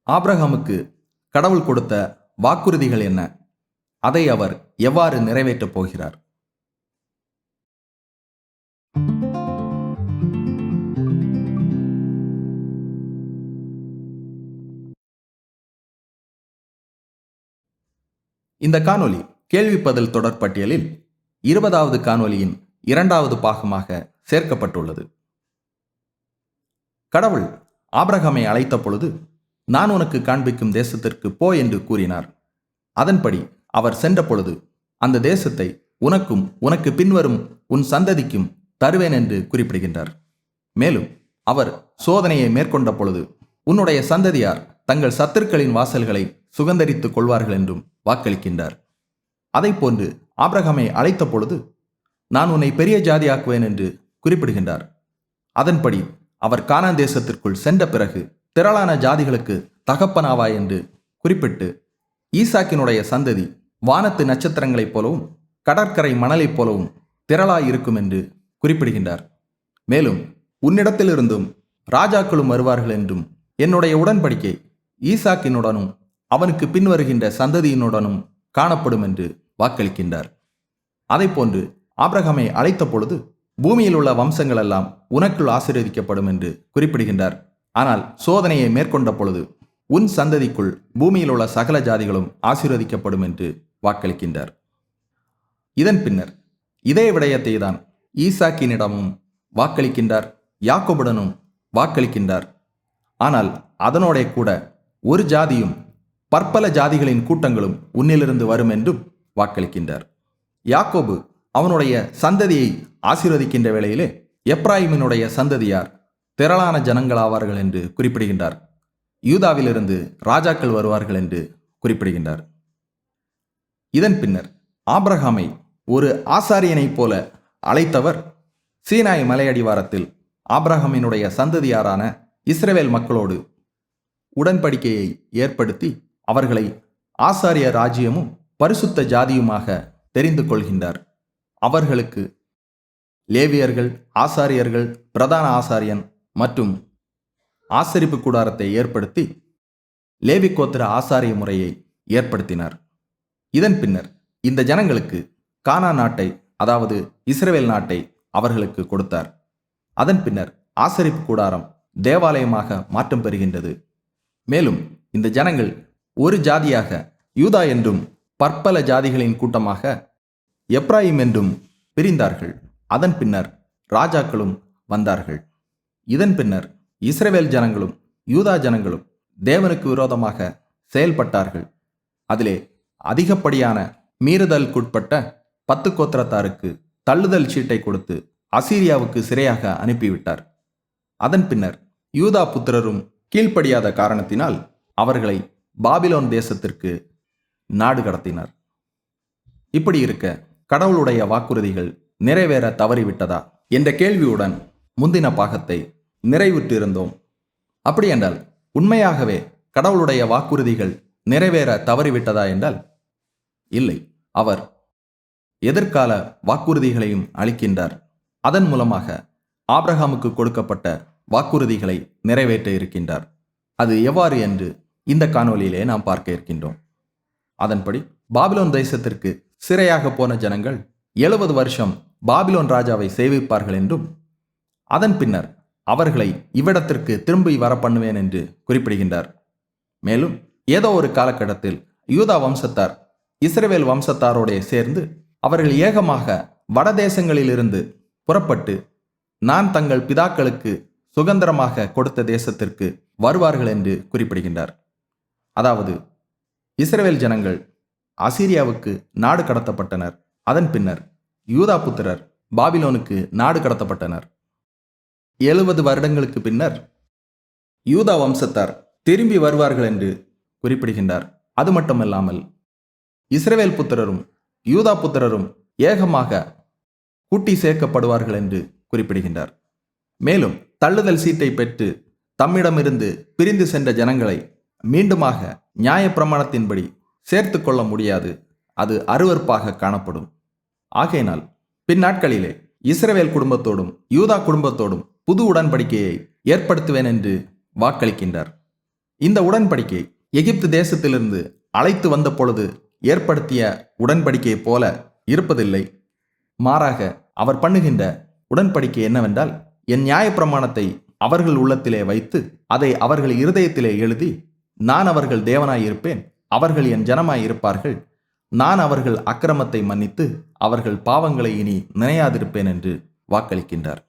ஆபிரகாமுக்கு கடவுள் கொடுத்த வாக்குறுதிகள் என்ன? அதை அவர் எவ்வாறு நிறைவேற்றப் போகிறார்? இந்த காணொளி கேள்வி பதில் தொடர் பட்டியலில் 20வது காணொளியின் 2வது பாகமாக சேர்க்கப்பட்டுள்ளது. கடவுள் ஆபிரகாமை அழைத்த பொழுது, நான் உனக்கு காண்பிக்கும் தேசத்திற்கு போ என்று கூறினார். அதன்படி அவர் சென்ற பொழுது, அந்த தேசத்தை உனக்கும் உனக்கு பின்வரும் உன் சந்ததிக்கும் தருவேன் என்று குறிப்பிடுகின்றார். மேலும் அவர் சோதனையை மேற்கொண்ட பொழுது, உன்னுடைய சந்ததியார் தங்கள் சத்துருக்களின் வாசல்களை சுகந்தரித்துக் கொள்வார்கள் என்றும் வாக்களிக்கின்றார். அதைப்போன்று ஆபிரகாமை அழைத்த பொழுது, நான் உன்னை பெரிய ஜாதியாக்குவேன் என்று குறிப்பிடுகின்றார். அதன்படி அவர் கானான் தேசத்திற்குள் சென்ற பிறகு, திரளான ஜாதிகளுக்கு தகப்பனாவாய் என்று குறிப்பிட்டு, ஈசாக்கினுடைய சந்ததி வானத்து நட்சத்திரங்களைப் போலவும் கடற்கரை மணலைப் போலவும் திரளாய் இருக்கும் என்று குறிப்பிடுகின்றார். மேலும் உன்னிடத்திலிருந்தும் ராஜாக்களும் வருவார்கள் என்றும், என்னுடைய உடன்படிக்கை ஈசாக்கினுடனும் அவனுக்கு பின்வருகின்ற சந்ததியினுடனும் காணப்படும் என்று வாக்களிக்கின்றார். அதைப்போன்று ஆபிரகாமை அழைத்த பொழுது, பூமியில் உள்ள வம்சங்கள் எல்லாம் உனக்குள் ஆசீர்வதிக்கப்படும் என்று குறிப்பிடுகின்றார். ஆனால் சோதனையை மேற்கொண்ட பொழுது, உன் சந்ததிக்குள் பூமியில் உள்ள சகல ஜாதிகளும் ஆசீர்வதிக்கப்படும் என்று வாக்களிக்கின்றார். இதன் பின்னர் இதே விடயத்தை தான் ஈசாக்கினிடமும் வாக்களிக்கின்றார், யாக்கோபுடனும் வாக்களிக்கின்றார். ஆனால் அதனோட கூட ஒரு ஜாதியும் பற்பல ஜாதிகளின் கூட்டங்களும் உன்னிலிருந்து வரும் என்றும் வாக்களிக்கின்றார். யாக்கோபு அவனுடைய சந்ததியை ஆசீர்வதிக்கின்ற வேளையிலே, எப்ராயிமினுடைய சந்ததியார் திரளான ஜனங்களாவார்கள் என்று குறிப்பிடுகின்றார். யூதாவிலிருந்து ராஜாக்கள் வருவார்கள் என்று குறிப்பிடுகின்றார். இதன் பின்னர் ஆபிரகாமை ஒரு ஆசாரியனைப் போல அழைத்தவர் சீனாய் மலையடிவாரத்தில் ஆபிரகாமினுடைய சந்ததியாரான இஸ்ரவேல் மக்களோடு உடன்படிக்கையை ஏற்படுத்தி அவர்களை ஆசாரிய ராஜ்யமும் பரிசுத்த ஜாதியுமாக தெரிந்து கொள்கின்றார். அவர்களுக்கு லேவியர்கள், ஆசாரியர்கள், பிரதான ஆசாரியன் மற்றும் ஆசரிப்பு கூடாரத்தை ஏற்படுத்தி லேவி கோத்திர ஆசாரிய முறையை ஏற்படுத்தினார். இதன் பின்னர் இந்த ஜனங்களுக்கு கானான் நாட்டை, அதாவது இஸ்ரவேல் நாட்டை அவர்களுக்கு கொடுத்தார். அதன் பின்னர் ஆசரிப்பு கூடாரம் தேவாலயமாக மாற்றம் பெறுகின்றது. மேலும் இந்த ஜனங்கள் ஒரு ஜாதியாக யூதா என்றும் பற்பல ஜாதிகளின் கூட்டமாக எப்ராயிம் என்றும் பிரிந்தார்கள். அதன் பின்னர் ராஜாக்களும் வந்தார்கள். இதன் பின்னர் இஸ்ரவேல் ஜனங்களும் யூதா ஜனங்களும் தேவனுக்கு விரோதமாக செயல்பட்டார்கள். அதிலே அதிகப்படியான மீறுதலுக்குட்பட்ட 10 கோத்திரத்தாருக்கு தள்ளுதல் சீட்டை கொடுத்து அசீரியாவுக்கு சிறையாக அனுப்பிவிட்டார். அதன் பின்னர் யூதா புத்திரரும் கீழ்ப்படியாத காரணத்தினால் அவர்களை பாபிலோன் தேசத்திற்கு நாடு கடத்தினார். இப்படி இருக்க கடவுளுடைய வாக்குறுதிகள் நிறைவேற தவறிவிட்டதா என்ற கேள்வியுடன் முந்தின பாகத்தை நிறைவுற்றிருந்தோம். அப்படியென்றால் உண்மையாகவே கடவுளுடைய வாக்குறுதிகள் நிறைவேற தவறிவிட்டதா என்றால் இல்லை. அவர் எதிர்கால வாக்குறுதிகளையும் அளிக்கின்றார். அதன் மூலமாக ஆபிரகாமுக்கு கொடுக்கப்பட்ட வாக்குறுதிகளை நிறைவேற்ற இருக்கின்றார். அது எவ்வாறு என்று இந்த காணொளியிலே நாம் பார்க்க இருக்கின்றோம். அதன்படி பாபிலோன் தேசத்திற்கு சிறையாக போன ஜனங்கள் 70 வருஷம் பாபிலோன் ராஜாவை சேவிப்பார்கள் என்றும், அதன் பின்னர் அவர்களை இவ்விடத்திற்கு திரும்பி வர பண்ணுவேன் என்று குறிப்பிடுகின்றார். மேலும் ஏதோ ஒரு காலகட்டத்தில் யூதா வம்சத்தார் இஸ்ரவேல் வம்சத்தாரோட சேர்ந்து அவர்கள் ஏகமாக வடதேசங்களிலிருந்து புறப்பட்டு நான் தங்கள் பிதாக்களுக்கு சுதந்திரமாக கொடுத்த தேசத்திற்கு வருவார்கள் என்று குறிப்பிடுகின்றார். அதாவது இஸ்ரவேல் ஜனங்கள் அசீரியாவுக்கு நாடு கடத்தப்பட்டனர். அதன் பின்னர் யூதா புத்திரர் பாபிலோனுக்கு நாடு கடத்தப்பட்டனர். 70 வருடங்களுக்கு பின்னர் யூதா வம்சத்தார் திரும்பி வருவார்கள் என்று குறிப்பிடுகின்றார். அது மட்டுமல்லாமல் இஸ்ரவேல் புத்திரரும் யூதா புத்திரரும் ஏகமாக கூட்டி சேர்க்கப்படுவார்கள் என்று குறிப்பிடுகின்றார். மேலும் தள்ளுதல் சீட்டை பெற்று தம்மிடமிருந்து பிரிந்து சென்ற ஜனங்களை மீண்டுமாக நியாயப்பிரமாணத்தின்படி சேர்த்து கொள்ள முடியாது. அது அருவருப்பாக காணப்படும். ஆகையினால் பின்னாட்களிலே இஸ்ரவேல் குடும்பத்தோடும் யூதா குடும்பத்தோடும் புது உடன்படிக்கையை ஏற்படுத்துவேன் என்று வாக்களிக்கின்றார். இந்த உடன்படிக்கை எகிப்து தேசத்திலிருந்து அழைத்து வந்த பொழுது ஏற்படுத்திய உடன்படிக்கையைப் போல இருப்பதில்லை. மாறாக அவர் பண்ணுகின்ற உடன்படிக்கை என்னவென்றால், என் நியாயப்பிரமாணத்தை அவர்கள் உள்ளத்திலே வைத்து அதை அவர்கள் இருதயத்திலே எழுதி, நான் அவர்கள் தேவனாயிருப்பேன், அவர்கள் என் ஜனமாயிருப்பார்கள், நான் அவர்கள் அக்கிரமத்தை மன்னித்து அவர்கள் பாவங்களை இனி நினையாதிருப்பேன் என்று வாக்களிக்கின்றார்.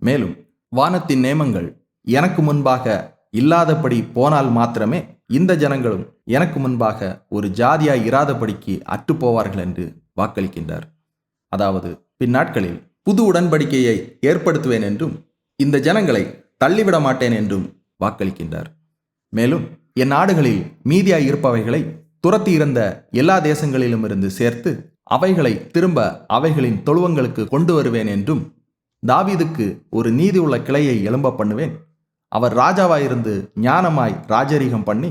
மேலும் வானத்தின் நேமங்கள் எனக்கு முன்பாக இல்லாதபடி போனால் மாத்திரமே இந்த ஜனங்களும் எனக்கு முன்பாக ஒரு ஜாதியாய் இராதபடிக்கு அற்றுப்போவார்கள் என்று வாக்களிக்கின்றார். அதாவது, பின்னாட்களில் புது உடன்படிக்கையை ஏற்படுத்துவேன் என்றும் இந்த ஜனங்களை தள்ளிவிட மாட்டேன் என்றும் வாக்களிக்கின்றார். மேலும் என் நாடுகளில் மீதியாய் இருப்பவைகளை துரத்தி இருந்த எல்லா தேசங்களிலும் இருந்து சேர்த்து அவைகளை திரும்ப அவைகளின் தொழுவங்களுக்கு கொண்டு வருவேன் என்றும், தாவீதுக்கு ஒரு நீதி உள்ள கிளையை எழும்ப பண்ணுவேன், அவர் ராஜாவாயிருந்து ஞானமாய் ராஜரீகம் பண்ணி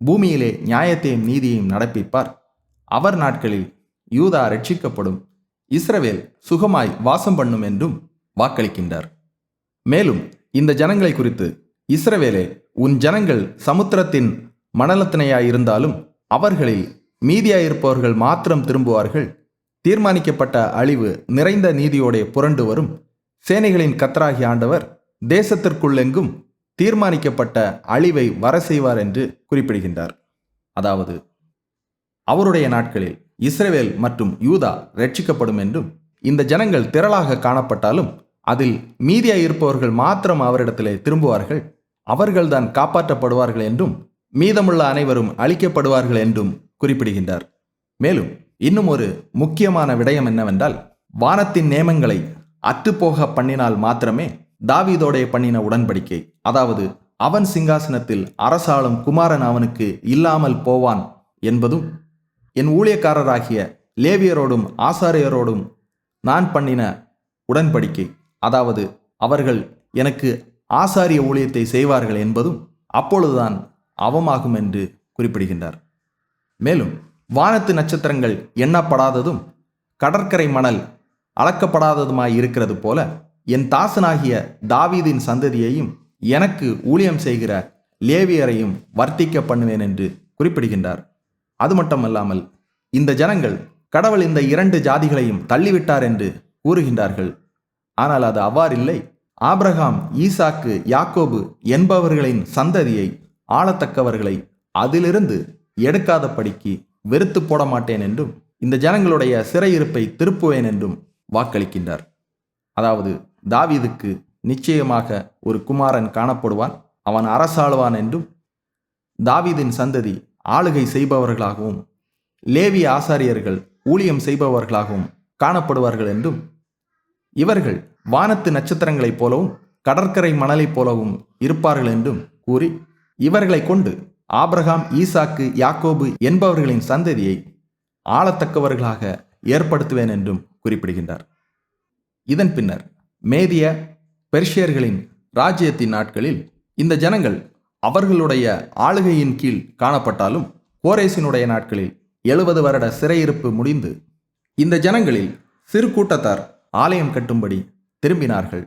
பூமியிலே நியாயத்தையும் நீதியையும் நடப்பிப்பார், அவர் நாட்களில் யூதா ரட்சிக்கப்படும், இஸ்ரவேல் சுகமாய் வாசம் பண்ணும் என்றும் வாக்களிக்கின்றார். மேலும் இந்த ஜனங்களை குறித்து, இஸ்ரவேலே, உன் ஜனங்கள் சமுத்திரத்தின் மணலத்தினையாயிருந்தாலும் அவர்களில் மீதியாயிருப்பவர்கள் மாத்திரம் திரும்புவார்கள், தீர்மானிக்கப்பட்ட அழிவு நிறைந்த நீதியோடே புரண்டு வரும், சேனைகளின் கர்த்தராகிய ஆண்டவர் தேசத்திற்குள்ளெங்கும் தீர்மானிக்கப்பட்ட அழிவை வர செய்வார் என்று குறிப்பிடுகின்றார். அதாவது, அவருடைய நாட்களில் இஸ்ரவேல் மற்றும் யூதா ரட்சிக்கப்படும் என்றும், இந்த ஜனங்கள் திரளாக காணப்பட்டாலும் அதில் மீதியாயிருப்பவர்கள் மாத்திரம் அவரிடத்திலே திரும்புவார்கள், அவர்கள்தான் காப்பாற்றப்படுவார்கள் என்றும், மீதமுள்ள அனைவரும் அழிக்கப்படுவார்கள் என்றும் குறிப்பிடுகின்றார். மேலும் இன்னும் ஒரு முக்கியமான விடயம் என்னவென்றால், வானத்தின் நேமங்களை அற்றுப்போக பண்ணினால் மாத்திரமே தாவீதோடே பண்ணின உடன்படிக்கை, அதாவது அவன் சிங்காசனத்தில் அரசாளும் குமாரன் அவனுக்கு இல்லாமல் போவான் என்பதும், என் ஊழியக்காரராகிய லேவியரோடும் ஆசாரியரோடும் நான் பண்ணின உடன்படிக்கை, அதாவது அவர்கள் எனக்கு ஆசாரிய ஊழியத்தை செய்வார்கள் என்பதும் அப்பொழுதுதான் அவமாகும் என்று குறிப்பிடுகின்றார். மேலும் வானத்து நட்சத்திரங்கள் எண்ணப்படாததும் கடற்கரை மணல் அளக்கப்படாததுமாய் இருக்கிறது போல என் தாசனாகிய தாவீதின் சந்ததியையும் எனக்கு ஊழியம் செய்கிற லேவியரையும் வர்த்திக்க பண்ணுவேன் என்று குறிப்பிடுகின்றார். அது மட்டுமல்லாமல் இந்த ஜனங்கள் கடவுள் இந்த 2 ஜாதிகளையும் தள்ளிவிட்டார் என்று கூறுகின்றார்கள். ஆனால் அது அவ்வாறில்லை. ஆபிரகாம், ஈசாக்கு, யாக்கோபு என்பவர்களின் சந்ததியை ஆளத்தக்கவர்களை அதிலிருந்து எடுக்காதபடிக்கு வெறுத்து போட மாட்டேன் என்றும், இந்த ஜனங்களுடைய சிறையிருப்பை திருப்புவேன் என்றும் வாக்களிக்கின்றார். அதாவது, தாவீதுக்கு நிச்சயமாக ஒரு குமாரன் காணப்படுவான், அவன் அரசாளுவான் என்றும், தாவீதின் சந்ததி ஆளுகை செய்பவர்களாகவும் லேவிய ஆசாரியர்கள் ஊழியம் செய்பவர்களாகவும் காணப்படுவார்கள் என்றும், இவர்கள் வானத்து நட்சத்திரங்களைப் போலவும் கடற்கரை மணலைப் போலவும் இருப்பார்கள் என்றும் கூறி, இவர்களை கொண்டு ஆபிரகாம், ஈசாக்கு, யாக்கோபு என்பவர்களின் சந்ததியை ஆளத்தக்கவர்களாக ஏற்படுத்துவேன் என்றும் குறிப்பிடுகின்றார். இதன் பின்னர் மேதிய பெர்ஷியர்களின் ராஜ்யத்தின் நாட்களில் இந்த ஜனங்கள் அவர்களுடைய ஆளுகையின் கீழ் காணப்பட்டாலும், கோரேசினுடைய நாட்களில் 70 வருட சிறையிருப்பு முடிந்து இந்த ஜனங்களில் சிறு கூட்டத்தார் ஆலயம் கட்டும்படி திரும்பினார்கள்.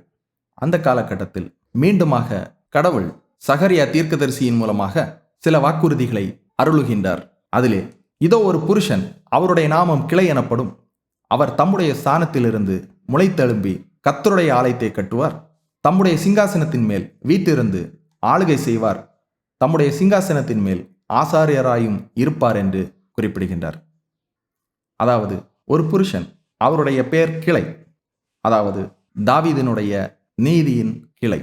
அந்த காலகட்டத்தில் மீண்டுமாக கடவுள் சகரியா தீர்க்கதரிசியின் மூலமாக சில வாக்குறுதிகளை அருளுகின்றார். அதிலே, இதோ ஒரு புருஷன், அவருடைய நாமம் கிளை எனப்படும், அவர் தம்முடைய ஸ்தானத்திலிருந்து முளைத்தெழும்பி கர்த்தருடைய ஆலயத்தை கட்டுவார், தம்முடைய சிங்காசனத்தின் மேல் வீற்றிருந்து ஆளுகை செய்வார், தம்முடைய சிங்காசனத்தின் மேல் ஆசாரியராயும் இருப்பார் என்று குறிப்பிடுகின்றார். அதாவது, ஒரு புருஷன், அவருடைய பெயர் கிளை, அதாவது தாவீதினுடைய நீதியின் கிளை.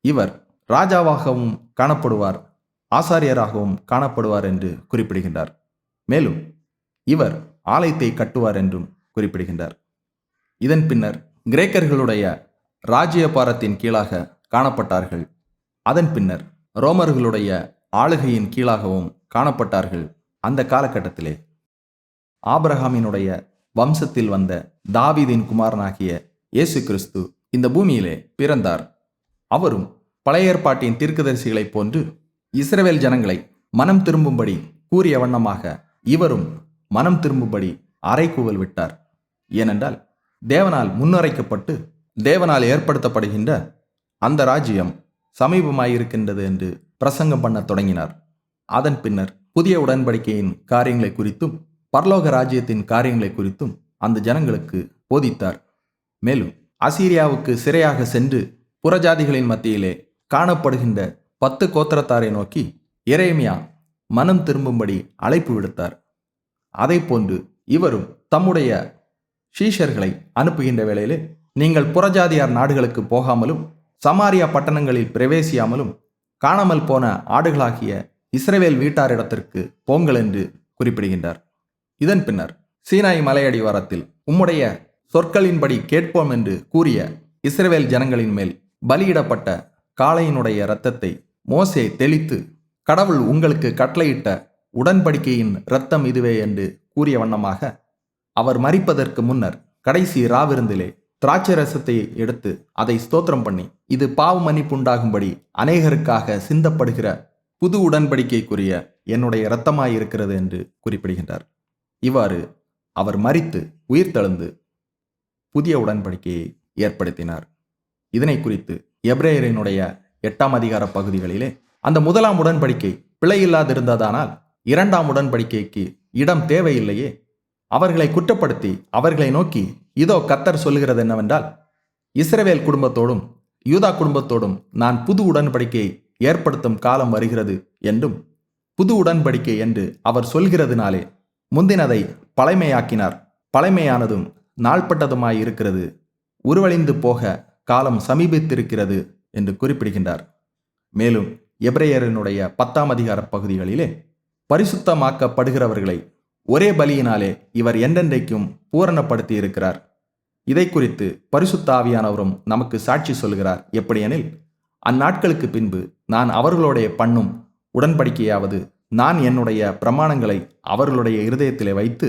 இவர் ராஜாவாகவும் காணப்படுவார், ஆசாரியராகவும் காணப்படுவார் என்று குறிப்பிடுகின்றார். மேலும் இவர் ஆலயத்தை கட்டுவார் என்றும் குறிப்பிடுகின்றார். இதன் பின்னர் கிரேக்கர்களுடைய ராஜ்யபாரத்தின் கீழாக காணப்பட்டார்கள். அதன் பின்னர் ரோமர்களுடைய ஆளுகையின் கீழாகவும் காணப்பட்டார்கள். அந்த காலகட்டத்திலே ஆபிரகாமினுடைய வம்சத்தில் வந்த தாவீதின் குமாரனாகிய இயேசு கிறிஸ்து இந்த பூமியிலே பிறந்தார். அவரும் பழைய ஏற்பாட்டின் தீர்க்கதரிசிகளைப் போன்று இஸ்ரவேல் ஜனங்களை மனம் திரும்பும்படி கூறிய வண்ணமாக இவரும் மனம் திரும்பும்படி அறைகூவல் விட்டார். ஏனென்றால் தேவனால் முன்னுரைக்கப்பட்டு தேவனால் ஏற்படுத்தப்படுகின்ற அந்த ராஜ்யம் சமீபமாயிருக்கின்றது என்று பிரசங்கம் பண்ண தொடங்கினார். அதன் பின்னர் புதிய உடன்படிக்கையின் காரியங்களை குறித்தும் பரலோக ராஜ்யத்தின் காரியங்களை குறித்தும் அந்த ஜனங்களுக்கு போதித்தார். மேலும் அசீரியாவுக்கு சிறையாக சென்று புறஜாதிகளின் மத்தியிலே காணப்படுகின்ற 10 கோத்திரத்தாரை நோக்கி எரேமியா மனம் திரும்பும்படி அழைப்பு விடுத்தார். அதை போன்று இவரும் தம்முடைய சீஷர்களை அனுப்புகின்ற வேளையிலே, நீங்கள் புறஜாதியார் நாடுகளுக்கு போகாமலும் சமாரியா பட்டணங்களில் பிரவேசியாமலும் காணாமல் போன ஆடுகளாகிய இஸ்ரவேல் வீட்டாரிடத்திற்கு போங்கள் என்று குறிப்பிடுகின்றார். இதன் பின்னர் சீனாய் மலையடிவாரத்தில் உம்முடைய சொற்களின்படி கேட்போம் என்று கூறிய இஸ்ரவேல் ஜனங்களின் மேல் பலியிடப்பட்ட காளையினுடைய இரத்தத்தை மோசே தெளித்து, கடவுள் உங்களுக்கு கட்டளையிட்ட உடன்படிக்கையின் இரத்தம் இதுவே என்று கூறிய வண்ணமாக அவர் மரிப்பதற்கு முன்னர் கடைசி ராவிருந்திலே திராட்சை ரசத்தை எடுத்து அதை ஸ்தோத்திரம் பண்ணி, இது பாவ மன்னிப்பு உண்டாகும்படி அநேகருக்காக சிந்தப்படுகிற புது உடன்படிக்கைக்குரிய என்னுடைய இரத்தமாயிருக்கிறது என்று குறிப்பிடுகின்றார். இவ்வாறு அவர் மரித்து உயிர்த்தெழுந்து புதிய உடன்படிக்கையை ஏற்படுத்தினார். இதனை குறித்து எபிரேயரினுடைய 8ஆம் அதிகார பகுதிகளிலே, அந்த முதலாம் உடன்படிக்கை பிழையில்லாதிருந்ததானால் 2ஆம் உடன்படிக்கைக்கு இடம் தேவையில்லையே, அவர்களை குற்றப்படுத்தி அவர்களை நோக்கி, இதோ கர்த்தர் சொல்லுகிறது என்னவென்றால், இஸ்ரவேல் குடும்பத்தோடும் யூதா குடும்பத்தோடும் நான் புது உடன்படிக்கையை ஏற்படுத்தும் காலம் வருகிறது என்றும், புது உடன்படிக்கை என்று அவர் சொல்கிறதுனாலே முந்தினதை பழைமையாக்கினார், பழைமையானதும் நாள்பட்டதுமாயிருக்கிறது, உருவழிந்து போக காலம் சமீபித்திருக்கிறது என்று குறிப்பிடுகின்றார். மேலும் எபிரேயரினுடைய 10ஆம் அதிகார பகுதிகளிலே, பரிசுத்தமாக்கப்படுகிறவர்களை ஒரே பலியினாலே இவர் என்றென்றைக்கும் பூரணப்படுத்தி இருக்கிறார். இதை குறித்து பரிசுத்த ஆவியானவரும் நமக்கு சாட்சி சொல்கிறார். எப்படியெனில், அந்நாட்களுக்கு பின்பு நான் அவர்களுடைய பண்ணும் உடன்படிக்கையாவது, நான் என்னுடைய பிரமாணங்களை அவர்களுடைய இருதயத்திலே வைத்து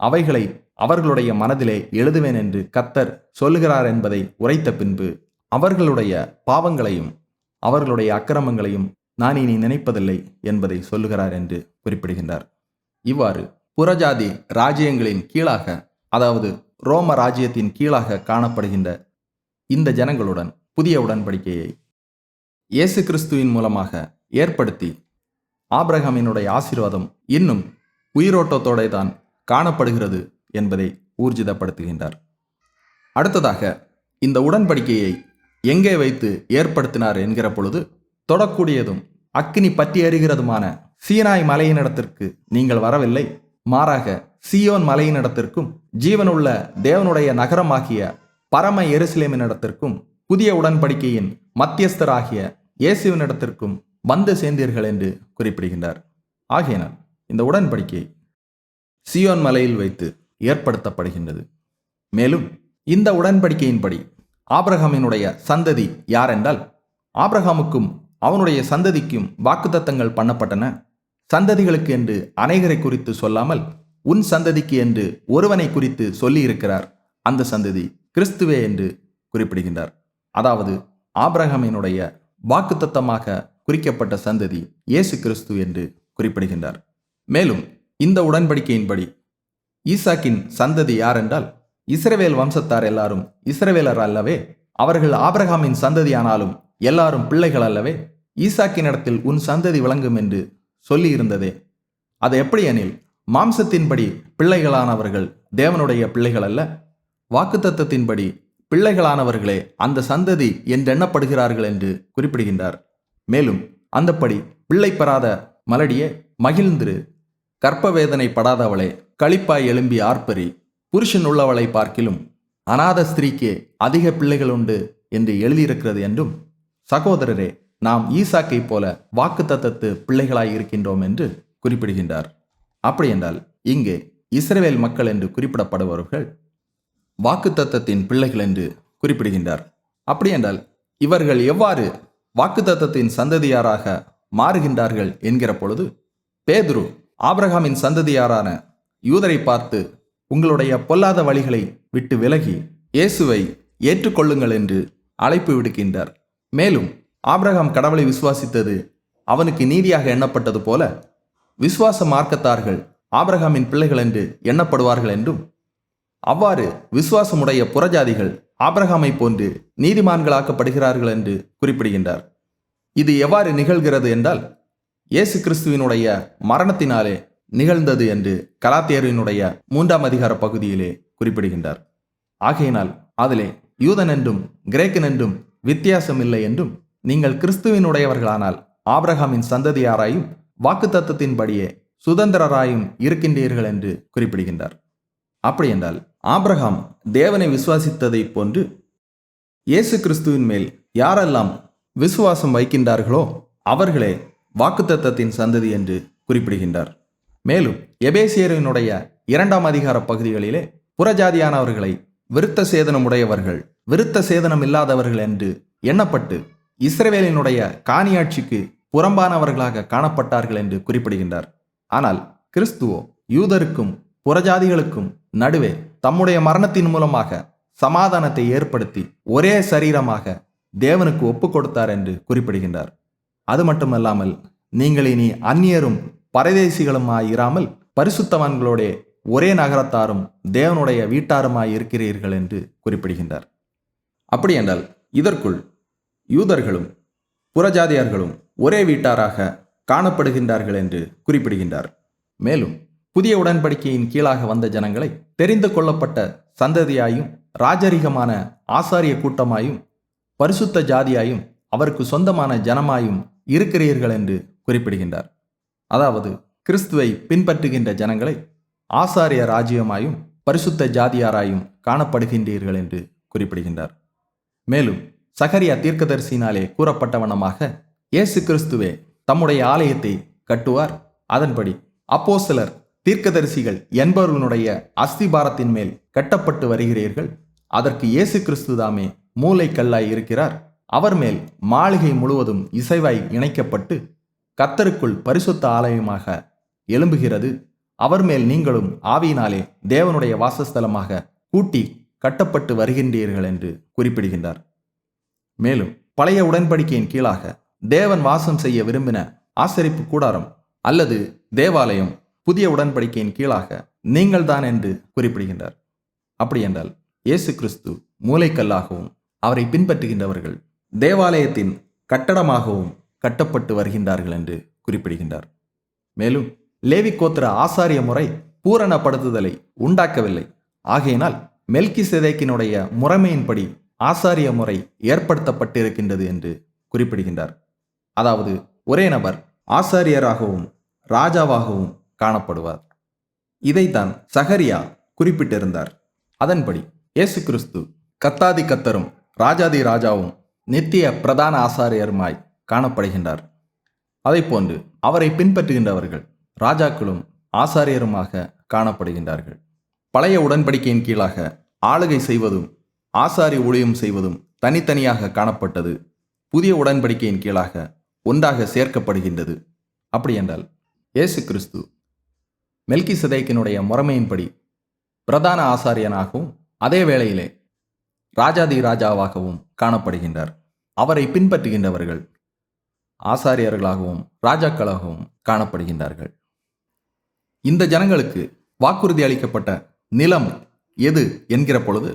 அவைகளை அவர்களுடைய மனதிலே எழுதுவேன் என்று கர்த்தர் சொல்லுகிறார் என்பதை உரைத்த பின்பு, அவர்களுடைய பாவங்களையும் அவர்களுடைய அக்கிரமங்களையும் நான் இனி நினைப்பதில்லை என்பதை சொல்லுகிறார் என்று குறிப்பிடுகின்றார். இவ்வாறு புறஜாதி ராஜ்யங்களின் கீழாக, அதாவது ரோம ராஜ்யத்தின் கீழாக காணப்படுகின்ற இந்த ஜனங்களுடன் புதிய உடன்படிக்கையை இயேசு கிறிஸ்துவின் மூலமாக ஏற்படுத்தி ஆபிரகாமினுடைய ஆசீர்வாதம் இன்னும் உயிரோட்டத்தோட தான் காணப்படுகிறது என்பதை ஊர்ஜிதப்படுத்துகின்றார். அடுத்ததாக இந்த உடன்படிக்கையை எங்கே வைத்து ஏற்படுத்தினார் என்கிற பொழுது, தொடக்கூடியதும் அக்கினி பற்றி எறிகிறதுமான சீனாய் மலையினிடத்திற்கு நீங்கள் வரவில்லை, மாறாக சீயோன் மலையினிடத்திற்கும் ஜீவனுள்ள தேவனுடைய நகரமாகிய பரம எருசலேமினிடத்திற்கும் புதிய உடன்படிக்கையின் மத்தியஸ்தராகிய இயேசுவினிடத்திற்கும் வந்து சேர்ந்தீர்கள் என்று குறிப்பிடுகின்றார். ஆகையினால் இந்த உடன்படிக்கை சீயோன் மலையில் வைத்து ஏற்படுத்தப்படுகின்றது. மேலும் இந்த உடன்படிக்கையின்படி ஆபிரகாமினுடைய சந்ததி யாரென்றால், ஆபிரகாமுக்கும் அவனுடைய சந்ததிக்கும் வாக்குத்தத்தங்கள் பண்ணப்பட்டன. சந்ததிகளுக்கு என்று அநேகரை குறித்து சொல்லாமல் உன் சந்ததிக்கு என்று ஒருவனை குறித்து சொல்லியிருக்கிறார். அந்த சந்ததி கிறிஸ்துவே என்று குறிப்பிடுகின்றார். அதாவது ஆபிரகாமினுடைய வாக்குத்தத்தமாக குறிக்கப்பட்ட சந்ததி இயேசு கிறிஸ்து என்று குறிப்பிடுகின்றார். மேலும் இந்த உடன்படிக்கையின்படி ஈசாக்கின் சந்ததி யாரென்றால், இஸ்ரவேல் வம்சத்தார் எல்லாரும் இஸ்ரவேலர் அல்லவே, அவர்கள் ஆபிரகாமின் சந்ததியானாலும் எல்லாரும் பிள்ளைகள் அல்லவே, ஈசாக்கினிடத்தில் உன் சந்ததி விளங்கும் என்று சொல்லியிருந்ததே. அது எப்படி எனில், மாம்சத்தின்படி பிள்ளைகளானவர்கள் தேவனுடைய பிள்ளைகள் அல்ல, வாக்குத்தத்தத்தின்படி பிள்ளைகளானவர்களே அந்த சந்ததி என்றெண்ணப்படுகிறார்கள் என்று குறிப்பிடுகின்றார். மேலும் அந்தப்படி பிள்ளை பெறாத மலடியே மகிழ்ந்திரு, கர்ப்பவேதனை படாதவளே களிப்பாய் எழும்பி ஆர்ப்பரி, புருஷன் உள்ளவளை பார்க்கிலும் அநாத ஸ்திரீக்கே அதிக பிள்ளைகள் உண்டு என்று எழுதியிருக்கிறது என்றும், சகோதரரே நாம் ஈசாக்கை போல வாக்குத்தத்தத்து பிள்ளைகளாய் இருக்கின்றோம் என்று குறிப்பிடுகின்றார். அப்படியென்றால் இங்கே இஸ்ரவேல் மக்கள் என்று குறிப்பிடப்படுபவர்கள் வாக்குத்தத்தத்தின் பிள்ளைகள் என்று குறிப்பிடுகின்றார். அப்படியென்றால் இவர்கள் எவ்வாறு வாக்குத்தத்தத்தின் சந்ததியாராக மாறுகின்றார்கள் என்கிற பொழுது, பேதுரு ஆபிரகாமின் சந்ததியாரான யூதரை பார்த்து, உங்களுடைய பொல்லாத வழிகளை விட்டு விலகி இயேசுவை ஏற்றுக்கொள்ளுங்கள் என்று அழைப்பு விடுக்கின்றார். மேலும் ஆபிரகாம் கடவுளை விசுவாசித்தது அவனுக்கு நீதியாக எண்ணப்பட்டது போல விசுவாச மார்க்கத்தார்கள் ஆபிரகாமின் பிள்ளைகள் என்று எண்ணப்படுவார்கள் என்றும், அவ்வாறு விசுவாசமுடைய புறஜாதிகள் ஆபிரகாமை போன்று நீதிமான்களாக்கப்படுகிறார்கள் என்று குறிப்பிடுகின்றார். இது எவ்வாறு நிகழ்கிறது என்றால், இயேசு கிறிஸ்துவினுடைய மரணத்தினாலே நிகழ்ந்தது என்று கலாத்தியரினுடைய 3ஆம் அதிகார பகுதியிலே குறிப்பிடுகின்றார். ஆகையினால் அதிலே யூதன் என்றும் கிரேக்கன் என்றும் வித்தியாசம் இல்லை என்றும், நீங்கள் கிறிஸ்துவினுடையவர்களானால் ஆபிரகாமின் சந்ததியாராயும் வாக்குத்தத்தத்தின்படியே சுதந்திரராயும் இருக்கின்றீர்கள் என்று குறிப்பிடுகின்றார். அப்படியென்றால் ஆபிரகாம் தேவனை விசுவாசித்ததைப் போன்று இயேசு கிறிஸ்துவின் மேல் யாரெல்லாம் விசுவாசம் வைக்கின்றார்களோ அவர்களே வாக்குத்தத்தத்தின் சந்ததி என்று குறிப்பிடுகின்றார். மேலும் எபேசியரினுடைய 2ஆம் அதிகார பகுதிகளிலே புறஜாதியானவர்களை விருத்த சேதனமுடையவர்கள், விருத்த சேதனம் இல்லாதவர்கள் என்று எண்ணப்பட்டு இஸ்ரவேலினுடைய காணியாட்சிக்கு புறம்பானவர்களாக காணப்பட்டார்கள் என்று குறிப்பிடுகின்றார். ஆனால் கிறிஸ்துவோ யூதருக்கும் புறஜாதிகளுக்கும் நடுவே தம்முடைய மரணத்தின் மூலமாக சமாதானத்தை ஏற்படுத்தி ஒரே சரீரமாக தேவனுக்கு ஒப்புக் கொடுத்தார் என்று குறிப்பிடுகின்றார். அது மட்டுமல்லாமல், நீங்கள் இனி அந்நியரும் பரதேசிகளுமாயிராமல் பரிசுத்தவான்களோட ஒரே நகரத்தாரும் தேவனுடைய வீட்டாருமாய் இருக்கிறீர்கள் என்று குறிப்பிடுகின்றார். அப்படியென்றால் இதற்குள் யூதர்களும் புறஜாதியார்களும் ஒரே வீட்டாராக காணப்படுகின்றார்கள் என்று குறிப்பிடுகின்றார். மேலும் புதிய உடன்படிக்கையின் கீழாக வந்த ஜனங்களை தெரிந்து கொள்ளப்பட்ட சந்ததியாயும் ராஜரிகமான ஆசாரிய கூட்டமாயும் பரிசுத்த ஜாதியாயும் அவருக்கு சொந்தமான ஜனமாயும் இருக்கிறீர்கள் என்று குறிப்பிடுகின்றார். அதாவது கிறிஸ்துவை பின்பற்றுகின்ற ஜனங்களை ஆசாரிய ராஜ்யமாயும் பரிசுத்த ஜாதியாராயும் காணப்படுகின்றீர்கள் என்று குறிப்பிடுகின்றார். மேலும் சகரியா தீர்க்கதரிசியினாலே கூறப்பட்ட வண்ணமாக இயேசு கிறிஸ்துவே தம்முடைய ஆலயத்தை கட்டுவார். அதன்படி அப்போஸ்தலர் தீர்க்கதரிசிகள் என்பவர்களுடைய அஸ்திபாரத்தின் மேல் கட்டப்பட்டு வருகிறீர்கள். அதற்கு இயேசு கிறிஸ்து தாமே மூலைக்கல்லாய் இருக்கிறார். அவர் மேல் மாளிகை முழுவதும் இசைவாய் இணைக்கப்பட்டு கர்த்தருக்குள் பரிசுத்த ஆலயமாக எழும்புகிறது. அவர் மேல் நீங்களும் ஆவியினாலே தேவனுடைய வாசஸ்தலமாக கூட்டி கட்டப்பட்டு வருகின்றீர்கள் என்று குறிப்பிடுகின்றார். மேலும் பழைய உடன்படிக்கையின் கீழாக தேவன் வாசம் செய்ய விரும்பின ஆசரிப்பு கூடாரம் அல்லது தேவாலயம் புதிய உடன்படிக்கையின் கீழாக நீங்கள்தான் என்று குறிப்பிடுகின்றார். அப்படியென்றால் இயேசு கிறிஸ்து மூலைக்கல்லாகவும் அவரை பின்பற்றுகின்றவர்கள் தேவாலயத்தின் கட்டடமாகவும் கட்டப்பட்டு வருகின்றார்கள் என்று குறிப்பிடுகின்றார். மேலும் லேவி கோத்திர ஆசாரிய முறை பூரணப்படுத்துதலை உண்டாக்கவில்லை. ஆகையினால் மெல்கிசேதேக்கினுடைய முறைமையின்படி ஆசாரிய முறை ஏற்படுத்தப்பட்டிருக்கின்றது என்று குறிப்பிடுகின்றார். அதாவது ஒரே நபர் ஆசாரியராகவும் ராஜாவாகவும் காணப்படுவார். இதைத்தான் சகரியா குறிப்பிட்டிருந்தார். அதன்படி இயேசு கிறிஸ்து கர்த்தாதி கர்த்தரும் ராஜாதி ராஜாவும் நித்திய பிரதான ஆசாரியருமாய் காணப்படுகின்றார். அதைப்போன்று அவரை பின்பற்றுகின்றவர்கள் ராஜாக்களும் ஆசாரியருமாக காணப்படுகின்றார்கள். பழைய உடன்படிக்கையின் கீழாக ஆளுகை செய்வதும் ஆசாரி ஊழியம் செய்வதும் தனித்தனியாக காணப்பட்டது. புதிய உடன்படிக்கையின் கீழாக ஒன்றாக சேர்க்கப்படுகின்றது. அப்படியென்றால் இயேசு கிறிஸ்து மெல்கிசேதேக்கினுடைய முறைமையின்படி பிரதான ஆசாரியனாகவும் அதே வேளையிலே ராஜாதி ராஜாவாகவும் காணப்படுகின்றார். அவரை பின்பற்றுகின்றவர்கள் ஆசாரியர்களாகவும் ராஜாக்களாகவும் காணப்படுகின்றார்கள். இந்த ஜனங்களுக்கு வாக்குறுதி அளிக்கப்பட்ட நிலம் எது என்கிற பொழுது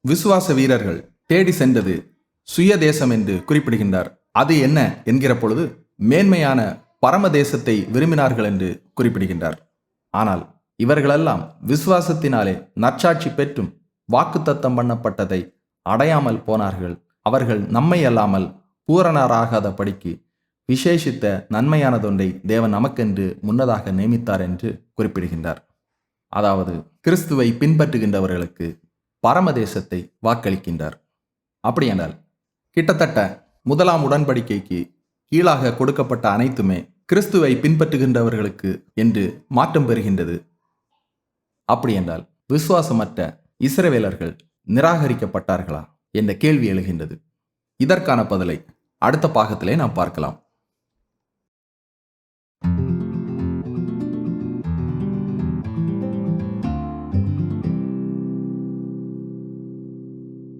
விசுவாச வீரர்கள் தேடி சென்றது சுய தேசம் என்று குறிப்பிடுகின்றார். அது என்ன என்கிற பொழுது மேன்மையான பரமதேசத்தை விரும்பினார்கள் என்று குறிப்பிடுகின்றார். ஆனால் இவர்களெல்லாம் விசுவாசத்தினாலே நற்சாட்சி பெற்றும் வாக்குத்தத்தம் பண்ணப்பட்டதை அடையாமல் போனார்கள். அவர்கள் நம்மை அல்லாமல் பூரணராகாத படிக்கு விசேஷித்த நன்மையானதொன்றை தேவன் நமக்கென்று முன்னதாக நியமித்தார் என்று குறிப்பிடுகின்றார். அதாவது கிறிஸ்துவை பின்பற்றுகின்றவர்களுக்கு பரமதேசத்தை வாக்களிக்கின்றார். அப்படியென்றால் கிட்டத்தட்ட முதலாம் உடன்படிக்கைக்கு கீழாக கொடுக்கப்பட்ட அனைத்துமே கிறிஸ்துவை பின்பற்றுகின்றவர்களுக்கு என்று மாற்றம் பெறுகின்றது. அப்படியென்றால் விசுவாசமற்ற இஸ்ரவேலர்கள் நிராகரிக்கப்பட்டார்களா என்ற கேள்வி எழுகின்றது. இதற்கான பதிலை அடுத்த பாகத்திலே நாம் பார்க்கலாம்.